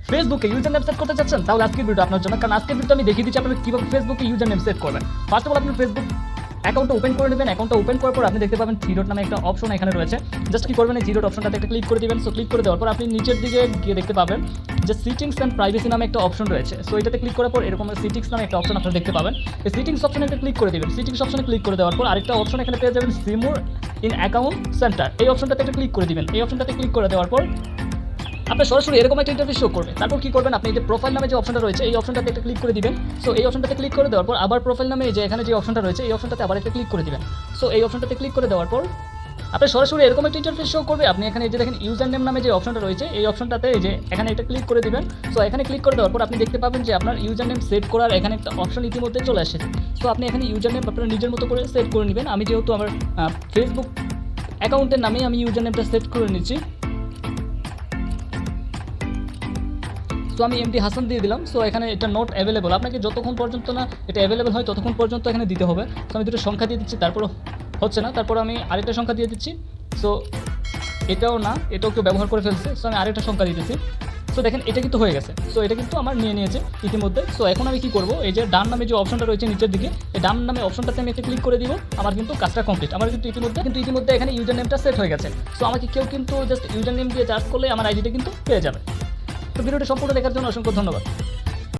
ফেসবুকে user name set করতে চাচ্ছেন, তাহলে আজকের ভিডিও আপনার জন্য। কারণ আজকের ভিডিও আমি দেখিয়ে দিচ্ছি আপনারা কীভাবে ফেসবুকে ইউজার নেম সেট করবেন। ফার্স্ট অফ অল আপনার ফেসবুক অ্যাকাউন্টটা ওপেন করে নেবেন। অ্যাকাউন্টটা ওপেন করার পর আপনি দেখতে পাবেন থ্রি ডট নামে একটা অপশন এখানে রয়েছে। জাস্ট কি করবেন, এই থ্রি ডট অপশনটাতে একটা ক্লিক করে দিবেন। সো ক্লিক করে দেওয়ার পর আপনি নিচের দিকে গিয়ে দেখতে পাবেন যে সিটিংস অ্যান্ড প্রাইভেসি নামে একটা অপশন রয়েছে। সো এটাতে ক্লিক করার পর এরকম সিটিংস নামে একটা অপশন আপনারা দেখতে পাবেন। এই সিটিংস অপশনে একটা ক্লিক করে দিবেন। সিটিংস অপশনে ক্লিক করে দেওয়ার পর আরেকটা অপশন এখানে পেয়ে যাবেন সিমোর ইন অ্যাকাউন্ট সেন্টার। এই অপশনটাতে একটা ক্লিক করে দিবেন। এই অপশনটাতে ক্লিক করে দেওয়ার পর আপনার সরাসরি এরকম একটা ইন্টারফেস শো করবে। তারপর কি করবেন, আপনি যে প্রোফাইল নামে যে অপশনটা রয়েছে এই অপশনটাতে একটা ক্লিক করে দিবেন। সো এই অপশনটাতে ক্লিক করে দেওয়ার পর আবার প্রোফাইল নামে যে এখানে যে অপশনটা রয়েছে এই অপশনটাতে আবার একটা ক্লিক করে দিবেন। সো এই অপশনটাতে ক্লিক করে দেওয়ার পর আপনি সরাসরি এরকম একটা ইন্টারফেস শো করবে। আপনি এখানে যে দেখেন ইউজার নেম নামে যে অপশনটা রয়েছে এই অপশনটাতে এই যে এখানে এটা ক্লিক করে দিবেন। সো এখানে ক্লিক করে দেওয়ার পর আপনি দেখতে পাবেন যে আপনার ইউজার নেম সেট করার এখানে একটা অপশন ইতিমধ্যে চলে এসেছে। সো আপনি এখানে ইউজার নেম আপনার নিজের মতো করে সেট করে নেবেন। আমি যেহেতু আমার ফেসবুক অ্যাকাউন্টের নামেই আমি ইউজার নেমটা সেট করে নিচ্ছি। সো আমি এমডি হাসান দিয়ে দিলাম। সো এখানে এটা নট অ্যাভেলেবল, আপনাকে যতক্ষণ পর্যন্ত না এটা অ্যাভেলেবল হয় ততক্ষণ পর্যন্ত এখানে দিতে হবে। সো আমি দুটো সংখ্যা দিয়ে দিচ্ছি, তারপরও হচ্ছে না, তারপর আমি আরেকটা সংখ্যা দিয়ে দিচ্ছি। সো এটাও না, এটাও কেউ ব্যবহার করে ফেলছে। সো আমি আরেকটা সংখ্যা দিতেছি। সো দেখেন এটা কিন্তু হয়ে গেছে। সো এটা কিন্তু আমার নিয়ে নিয়েছে ইতিমধ্যে। সো এখন আমি কী করবো, এই যে ডান নামে যে অপশনটা রয়েছে নিচের দিকে এই ডান নামে অপশনটাতে আমি একটা ক্লিক করে দিব। আমার কিন্তু কাজটা কমপ্লিট। আমার কিন্তু ইতিমধ্যে এখানে ইউজার নেমটা সেট হয়ে গেছে। সো আমাকে কেউ কিন্তু জাস্ট ইউজার নেম দিয়ে চার্জ করলে আমার আইডিটা কিন্তু পেয়ে যাবে। তো ভিডিওটি সম্পূর্ণ দেখার জন্য অসংখ্য ধন্যবাদ।